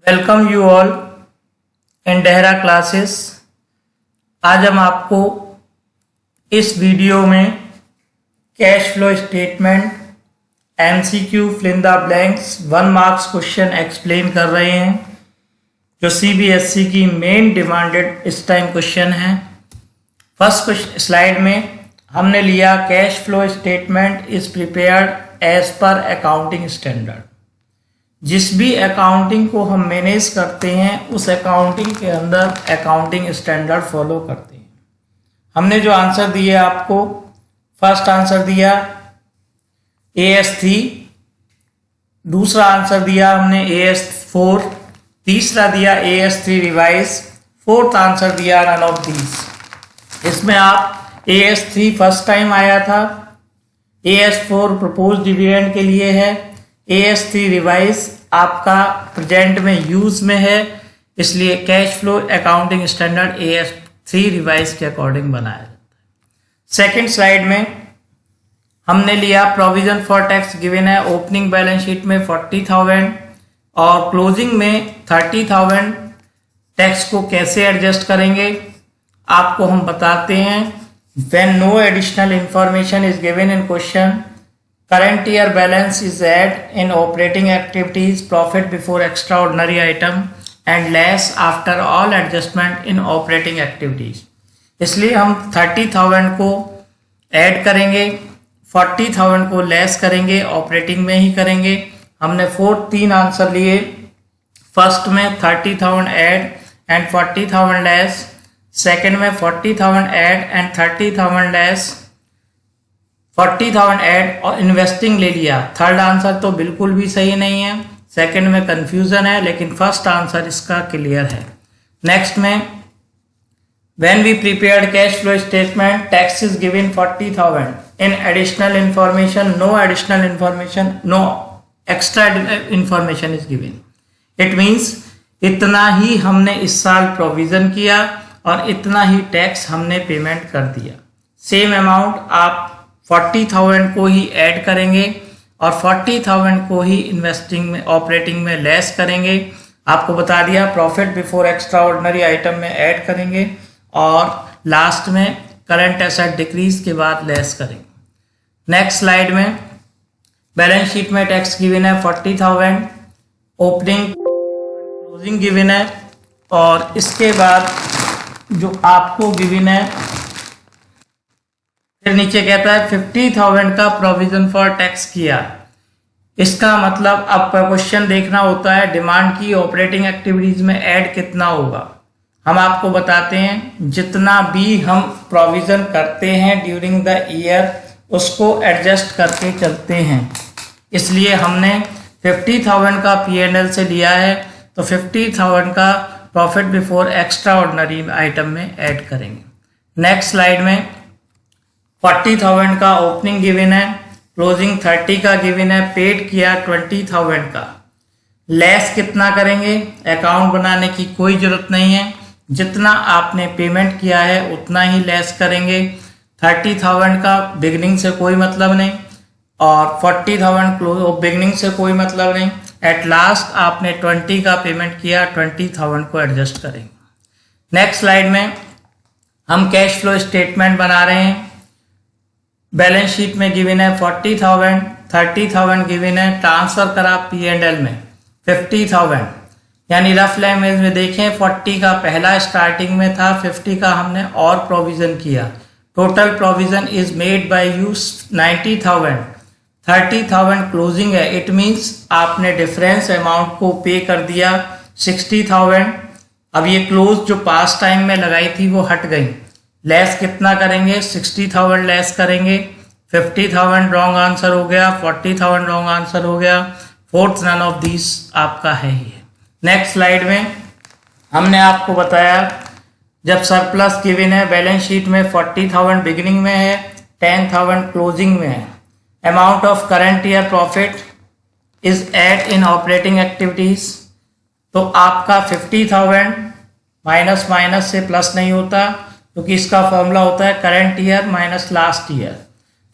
Welcome you all in Dehra classes. आज हम आपको इस वीडियो में cash flow statement MCQ fill in the blanks 1 marks question explain कर रहे हैं, जो सीबीएसई की मेन डिमांडेड इस टाइम क्वेश्चन है। फर्स्ट स्लाइड में हमने लिया cash flow statement is prepared as per accounting standard. जिस भी अकाउंटिंग को हम मैनेज करते हैं उस अकाउंटिंग के अंदर अकाउंटिंग स्टैंडर्ड फॉलो करते हैं। हमने जो आंसर दिए आपको, फर्स्ट आंसर दिया AS3, दूसरा आंसर दिया हमने AS4, तीसरा दिया AS3 रिवाइज, फोर्थ आंसर दिया नन ऑफ दीज। इसमें आप AS3 फर्स्ट टाइम आया था, AS4 प्रपोज डिविडेंड के लिए है, AS3 रिवाइज आपका प्रेजेंट में यूज में है, इसलिए cash flow accounting standard AS3 revise के अकॉर्डिंग बनाया जाता है। सेकंड स्लाइड में हमने लिया प्रोविजन फॉर टैक्स गिवन है ओपनिंग बैलेंस शीट में 40,000 और क्लोजिंग में 30,000। टैक्स को कैसे एडजस्ट करेंगे आपको हम बताते हैं। When no additional information is given in question, current year balance is add in operating activities, profit before extraordinary item and less after all adjustment in operating activities। इसलिए हम 30,000 को ऐड करेंगे, 40,000 को लेस करेंगे, ऑपरेटिंग में ही करेंगे। हमने 3 answer लिए। फर्स्ट में 30,000 ऐड एंड 40,000 लेस, सेकेंड में 40,000 ऐड एंड 30,000 लेस, 40,000 ऐड और इन्वेस्टिंग ले लिया। थर्ड आंसर तो बिल्कुल भी सही नहीं है, सेकंड में कंफ्यूजन है, लेकिन फर्स्ट आंसर इसका क्लियर है। नेक्स्ट में when we prepared cash flow statement tax is given 40,000 in additional information, no additional information, no extra information is given. It means इतना ही हमने इस साल प्रोविजन किया और इतना ही टैक्स हमने पेमेंट कर दिया। सेम अमाउंट आप 40,000 को ही ऐड करेंगे और 40,000 को ही इन्वेस्टिंग में ऑपरेटिंग में लेस करेंगे। आपको बता दिया profit before extra ordinary item में ऐड करेंगे और लास्ट में करंट एसेट डिक्रीज के बाद लेस करेंगे। नेक्स्ट स्लाइड में बैलेंस शीट में टैक्स गिवन है 40,000, ओपनिंग क्लोजिंग गिवन है और इसके बाद जो आपको गिवन है फिर नीचे कहता है 50,000 का प्रोविजन फॉर टैक्स किया। इसका मतलब अब क्वेश्चन देखना होता है डिमांड की ऑपरेटिंग एक्टिविटीज में ऐड कितना होगा। हम आपको बताते हैं जितना भी हम प्रोविजन करते हैं ड्यूरिंग द ईयर उसको एडजस्ट करके चलते हैं, इसलिए हमने 50,000 का P&L से लिया है तो 50,000 का profit before extra ordinary item में ऐड करेंगे। नेक्स्ट स्लाइड में 40,000 का ओपनिंग गिवन है, क्लोजिंग 30 का गिवन है, पेड किया 20,000 का। लेस कितना करेंगे, अकाउंट बनाने की कोई जरूरत नहीं है, जितना आपने पेमेंट किया है उतना ही लेस करेंगे। 30,000 का बिगनिंग से कोई मतलब नहीं और 40,000 बिगनिंग से कोई मतलब नहीं। एट लास्ट आपने 20 का पेमेंट किया, 20,000 को एडजस्ट करेंगे। नेक्स्ट स्लाइड में हम कैश फ्लो स्टेटमेंट बना रहे हैं। बैलेंस शीट में गिवन है 40,000, 30,000 गिवन है, ट्रांसफर करा P&L में 50,000, यानी रफ लैंग्वेज में देखें 40 का पहला स्टार्टिंग में था, 50 का हमने और प्रोविजन किया। Total provision is made by you 90,000, 30,000 closing है। इट मीन्स आपने डिफरेंस अमाउंट को पे कर दिया 60,000। अब ये क्लोज जो पास टाइम में लगाई थी वो हट गई। लेस कितना करेंगे, 60,000 लेस करेंगे, 50,000 रॉन्ग आंसर हो गया, 40,000 रॉन्ग आंसर हो गया, फोर्थ नन ऑफ दिस आपका है ही। नेक्स्ट स्लाइड में हमने आपको बताया जब सरप्लस गिवन है बैलेंस शीट में 40,000 बिगिनिंग में है, 10,000 क्लोजिंग में है। Amount of current year profit is add in operating activities, तो आपका 50,000 माइनस माइनस से प्लस नहीं होता क्योंकि इसका फॉर्मूला होता है current year minus last year.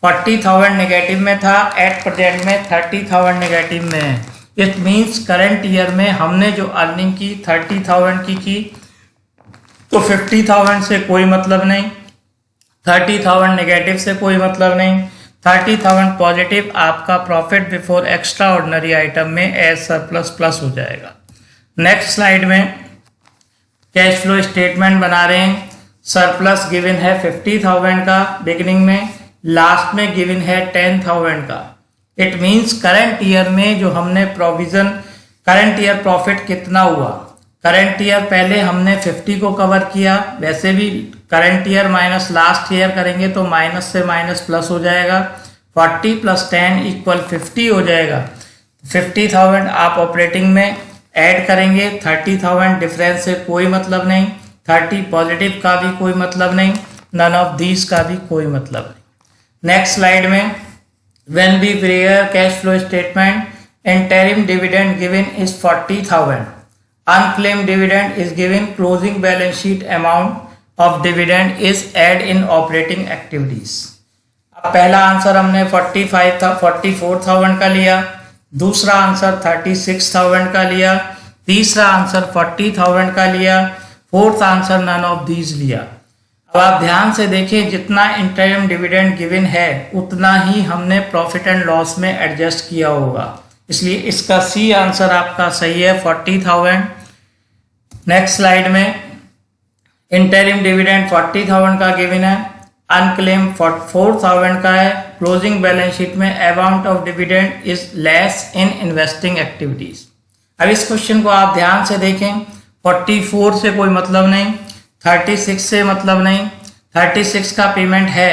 40,000 negative में था, एट प्रेजेंट में 30,000 नेगेटिव में है, इट मीन्स करंट ईयर में हमने जो अर्निंग की 30,000 की तो 50,000 से कोई मतलब नहीं, 30,000 नेगेटिव से कोई मतलब नहीं, 30,000 पॉजिटिव आपका profit before extra ordinary item में एज सरप्लस प्लस हो जाएगा। नेक्स्ट स्लाइड में कैश फ्लो स्टेटमेंट बना रहे हैं। सरप्लस गिवन है 50,000 का बिगिनिंग में, लास्ट में गिवन है 10,000 का। इट मीन्स करंट ईयर में जो हमने प्रोविजन, करंट ईयर प्रॉफिट कितना हुआ, करंट ईयर पहले हमने 50 को कवर किया, वैसे भी current year minus last year करेंगे तो माइनस से माइनस प्लस हो जाएगा, 40 + 10 = 50 हो जाएगा। 50,000 आप ऑपरेटिंग में ऐड करेंगे, 30,000 डिफरेंस से कोई मतलब नहीं, 30 पॉजिटिव का भी कोई मतलब नहीं, नन ऑफ दीज का भी कोई मतलब नहीं। नेक्स्ट स्लाइड में when we prepare cash flow statement, interim dividend given is 40,000, unclaimed dividend is given, closing balance sheet amount of dividend is add in operating activities। अब पहला आंसर हमने 44,000 का लिया, दूसरा आंसर 36,000 का लिया, तीसरा आंसर 40,000 का लिया, fourth answer none of these लिया। अब आप ध्यान से देखें, जितना इंटरिम डिविडेंड गिवन है उतना ही हमने प्रॉफिट एंड लॉस में एडजस्ट किया होगा, इसलिए इसका सी आंसर आपका सही है 40,000। नेक्स्ट स्लाइड में इंटरिम डिविडेंड 40,000 का गिवन है, अनक्लेम 4,000 का है, क्लोजिंग बैलेंस शीट में amount of dividend is less in investing activities. अब इस क्वेश्चन को आप ध्यान से देखें, 44 से कोई मतलब नहीं, 36 से मतलब नहीं, 36 का पेमेंट है,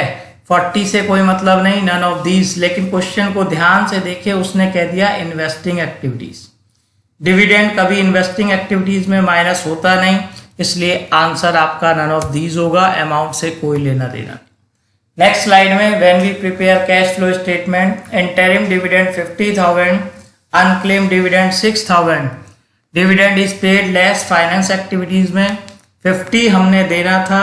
40 से कोई मतलब नहीं, नन ऑफ दीज। लेकिन क्वेश्चन को ध्यान से देखे, उसने कह दिया इन्वेस्टिंग एक्टिविटीज। डिविडेंड कभी इन्वेस्टिंग एक्टिविटीज में माइनस होता नहीं, इसलिए आंसर आपका नन ऑफ दीज होगा, अमाउंट से कोई लेना देना। नेक्स्ट स्लाइड में when we prepare cash flow statement, interim dividend 50,000, unclaimed dividend 6,000, dividend is paid less finance activities में 50 हमने देना था,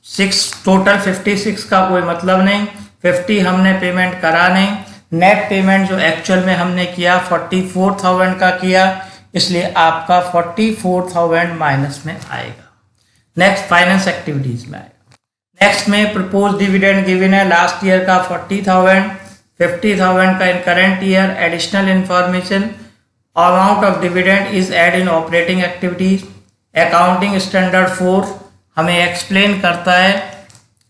6 टोटल 56 का कोई मतलब नहीं, 50 हमने पेमेंट करा नहीं, नेट पेमेंट जो एक्चुअल में हमने किया 44,000 का किया, इसलिए आपका 44,000 माइनस में आएगा। नेक्स्ट फाइनेंस एक्टिविटीज में आएगा। नेक्स्ट में प्रपोज डिविडेंड गिवन है लास्ट ईयर का 40,000, 50,000 का in current year, additional information amount of dividend is add in operating activities. Accounting standard 4 हमें एक्सप्लेन करता है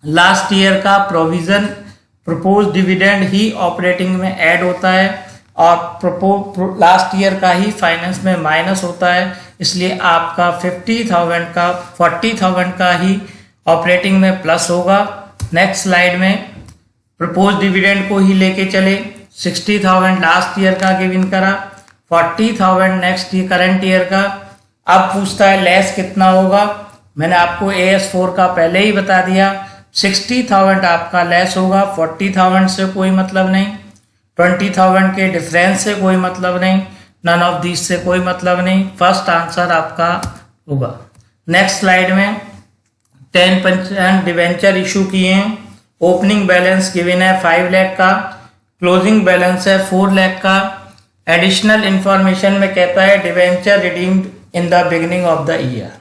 लास्ट ईयर का प्रोविजन प्रपोज डिविडेंड ही ऑपरेटिंग में ऐड होता है और लास्ट ईयर का ही फाइनेंस में माइनस होता है, इसलिए आपका 50,000 का 40,000 का ही ऑपरेटिंग में प्लस होगा। नेक्स्ट स्लाइड में प्रपोज डिविडेंड को ही लेके चले, 60,000 लास्ट ईयर का गिवन करा, 40,000 नेक्स्ट ईयर करंट ईयर का। अब पूछता है लेस कितना होगा, मैंने आपको AS4 का पहले ही बता दिया, 60,000 आपका लेस होगा, 40,000 से कोई मतलब नहीं, 20,000 के डिफरेंस से कोई मतलब नहीं, नन ऑफ दिस से कोई मतलब नहीं, फर्स्ट आंसर आपका होगा। नेक्स्ट स्लाइड में 10% डिवेंचर इशू किए हैं, ओपनिंग बैलेंस गिवन है 5 लाख का, क्लोजिंग बैलेंस है 4 लाख का। एडिशनल इंफॉर्मेशन में कहता है debenture redeemed in the beginning of the year.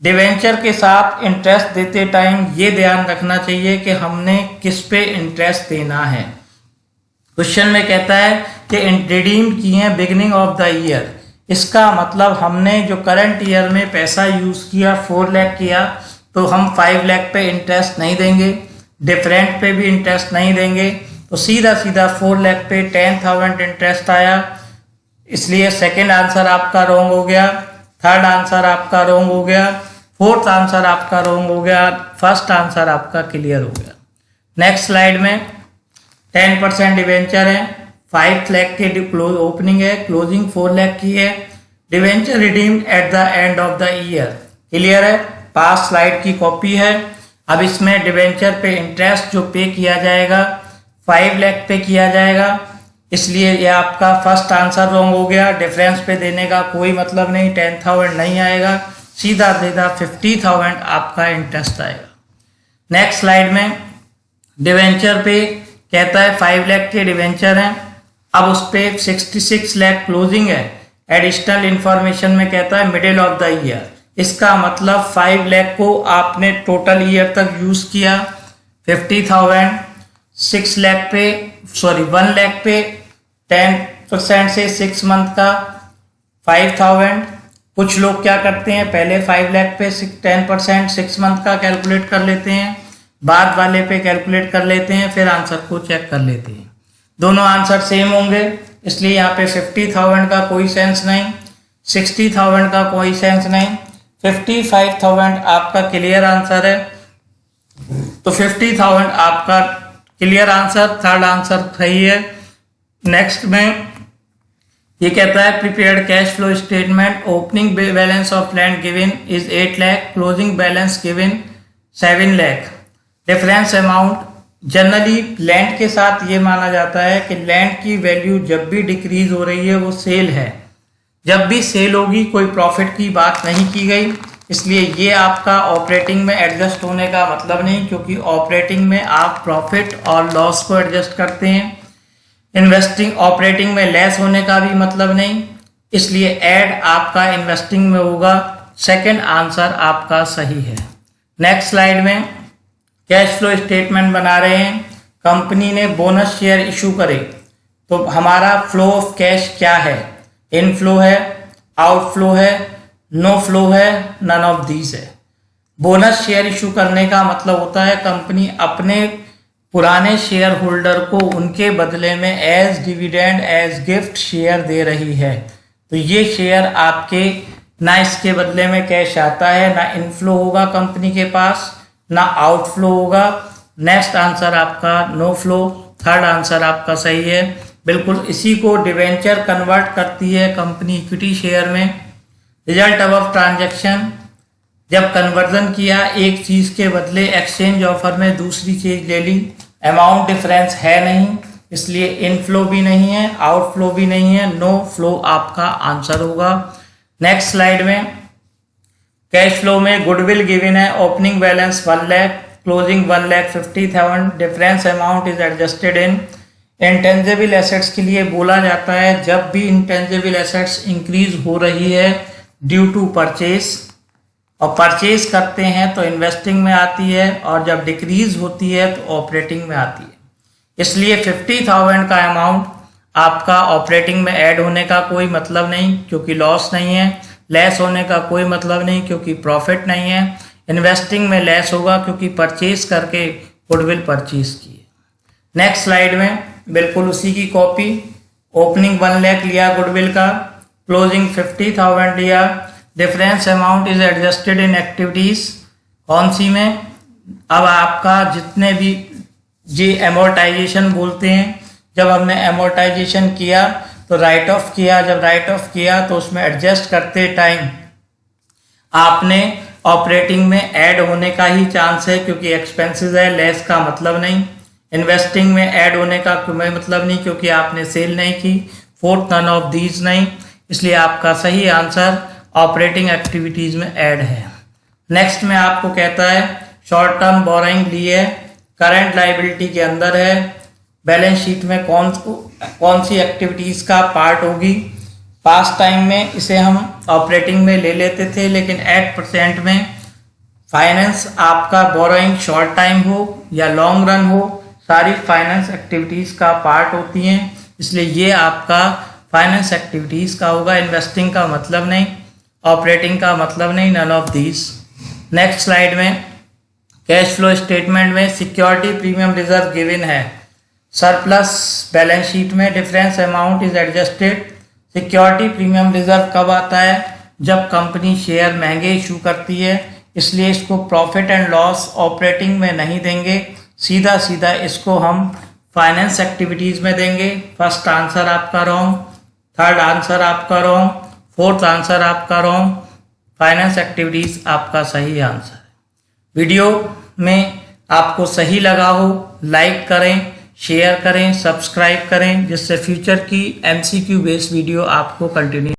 Debenture के साथ इंटरेस्ट देते टाइम ये ध्यान रखना चाहिए कि हमने किस पे इंटरेस्ट देना है। क्वेश्चन में कहता है कि रिडीम किए हैं बिगिनिंग ऑफ द ईयर, इसका मतलब हमने जो करंट ईयर में पैसा यूज किया 4 लाख किया, तो हम 5 लाख पे इंटरेस्ट नहीं देंगे, डिफरेंट पे भी इंटरेस्ट नहीं देंगे, तो सीधा सीधा 4 लाख पे 10,000 इंटरेस्ट आया, इसलिए सेकंड आंसर आपका रॉन्ग हो गया, थर्ड आंसर आपका रॉन्ग हो गया, फोर्थ आंसर आपका रॉन्ग हो गया, फर्स्ट आंसर आपका क्लियर हो गया। नेक्स्ट स्लाइड में 10% डिवेंचर है, 5 लाख के ओपनिंग है, क्लोजिंग 4 लाख की है, debenture redeemed at the end of the year, clear है, पास स्लाइड की कॉपी है। अब इसमें डिवेंचर पे इंटरेस्ट जो पे किया जाएगा 5 लाख पे किया जाएगा, इसलिए ये आपका फर्स्ट आंसर रॉन्ग हो गया, डिफरेंस पे देने का कोई मतलब नहीं, 10,000 नहीं आएगा, सीधा सीधा 50,000 आपका इंटरेस्ट आएगा। नेक्स्ट स्लाइड में डिवेंचर पे कहता है 5 लाख के डिवेंचर हैं, अब उस पर 66 लाख क्लोजिंग है। एडिशनल इंफॉर्मेशन में कहता है मिडिल ऑफ द ईयर, इसका मतलब 5 लाख को आपने टोटल ईयर तक यूज किया, 50,000 1 लाख पे 10% से 6 मंथ का 5,000। कुछ लोग क्या करते हैं, पहले 5 लाख पे 10% 6 मंथ का कैलकुलेट कर लेते हैं, बाद वाले पे कैलकुलेट कर लेते हैं, फिर आंसर को चेक कर लेते हैं। दोनों आंसर सेम होंगे, इसलिए यहाँ पे 50,000 का कोई सेंस नहीं, 60,000 का कोई सेंस नहीं, 55,000 आपका क्लियर आंसर है। तो 50,000 आपका क्लियर आंसर, थर्ड आंसर सही है। नेक्स्ट में ये कहता है prepared cash flow statement, opening balance of land given is 8 lakh, closing balance given 7 lakh, difference amount. Generally land के साथ ये माना जाता है कि लैंड की वैल्यू जब भी डिक्रीज हो रही है वो सेल है, जब भी सेल होगी कोई प्रॉफिट की बात नहीं की गई, इसलिए ये आपका ऑपरेटिंग में एडजस्ट होने का मतलब नहीं, क्योंकि ऑपरेटिंग में आप प्रॉफिट और लॉस को एडजस्ट करते हैं। इन्वेस्टिंग ऑपरेटिंग में लेस होने का भी मतलब नहीं, इसलिए ऐड आपका इन्वेस्टिंग में होगा। सेकंड आंसर आपका सही है। नेक्स्ट स्लाइड में कैश फ्लो स्टेटमेंट बना रहे हैं। कंपनी ने बोनस शेयर इशू करे, तो हमारा फ्लो ऑफ कैश क्या है, इनफ्लो है, आउटफ्लो है, नो फ्लो है, नन ऑफ दीज है। बोनस शेयर इशू करने का मतलब होता है कंपनी अपने पुराने शेयर होल्डर को उनके बदले में as dividend as gift share दे रही है, तो ये शेयर आपके ना इसके बदले में कैश आता है, ना इनफ्लो होगा कंपनी के पास, ना आउटफ्लो होगा। नेक्स्ट आंसर आपका नो फ्लो, थर्ड आंसर आपका सही है। बिल्कुल इसी को डिवेंचर कन्वर्ट करती है कंपनी इक्विटी शेयर में। रिजल्ट अब ट्रांजैक्शन, जब कन्वर्जन किया एक चीज के बदले एक्सचेंज ऑफर में दूसरी चीज ले ली, अमाउंट डिफरेंस है नहीं, इसलिए इनफ्लो भी नहीं है, आउटफ्लो भी नहीं है, नो फ्लो आपका आंसर होगा। नेक्स्ट स्लाइड में कैश फ्लो में गुडविल गिवन है, opening balance 1 lakh, closing 1,50,000, difference amount is adjusted in. Intangible assets के लिए बोला जाता है जब भी इंटेंजिबल एसेट्स इंक्रीज हो रही है ड्यू टू परचेज, और परचेज करते हैं तो इन्वेस्टिंग में आती है, और जब डिक्रीज होती है तो ऑपरेटिंग में आती है। इसलिए 50,000 का अमाउंट आपका ऑपरेटिंग में ऐड होने का कोई मतलब नहीं, क्योंकि लॉस नहीं है, लेस होने का कोई मतलब नहीं, क्योंकि प्रॉफिट नहीं है, इन्वेस्टिंग में लेस होगा क्योंकि परचेज करके गुडविल परचेज की है। नेक्स्ट स्लाइड में बिल्कुल उसी की कॉपी, ओपनिंग 1 लाख लिया गुडविल का, क्लोजिंग 50,000 लिया, difference amount is adjusted in activities, कौन सी में, अब आपका जितने भी ये एमोर्टाइजेशन बोलते हैं, जब हमने एमोर्टाइजेशन किया तो राइट ऑफ किया, जब राइट ऑफ किया तो उसमें एडजस्ट करते टाइम आपने ऑपरेटिंग में ऐड होने का ही चांस है, क्योंकि एक्सपेंसेस है, लेस का मतलब नहीं। इन्वेस्टिंग में ऐड होने का कोई मतलब नहीं, क्योंकि आपने सेल नहीं की। फोर्थ नन ऑफ दीज नहीं, इसलिए आपका सही आंसर ऑपरेटिंग एक्टिविटीज में ऐड है। नेक्स्ट में आपको कहता है शॉर्ट टर्म बोरोइंग लिए, करंट लाइबिलिटी के अंदर है, बैलेंस शीट में कौन सी एक्टिविटीज का पार्ट होगी। पास्ट टाइम में इसे हम ऑपरेटिंग में ले लेते थे, लेकिन एट परसेंट में फाइनेंस आपका बोरोइंग शॉर्ट टाइम हो या लॉन्ग रन हो, सारी फाइनेंस एक्टिविटीज का पार्ट होती हैं, इसलिए ये आपका फाइनेंस एक्टिविटीज का होगा। इन्वेस्टिंग का मतलब नहीं, ऑपरेटिंग का मतलब नहीं, none of these. Next slide में कैश फ्लो स्टेटमेंट में सिक्योरिटी प्रीमियम रिजर्व गिवन है, सरप्लस बैलेंस शीट में, difference amount is adjusted. Security premium reserve कब आता है, जब कंपनी शेयर महंगे इशू करती है, इसलिए इसको प्रॉफिट एंड लॉस ऑपरेटिंग में नहीं देंगे, सीधा सीधा इसको हम फाइनेंस एक्टिविटीज में देंगे। फर्स्ट आंसर आपका रॉन्ग, थर्ड आंसर आपका रॉन्ग, फोर्थ आंसर आपका रॉन्ग, फाइनेंस एक्टिविटीज आपका सही आंसर है। वीडियो में आपको सही लगा हो लाइक करें, शेयर करें, सब्सक्राइब करें, जिससे फ्यूचर की MCQ बेस्ड वीडियो आपको कंटिन्यू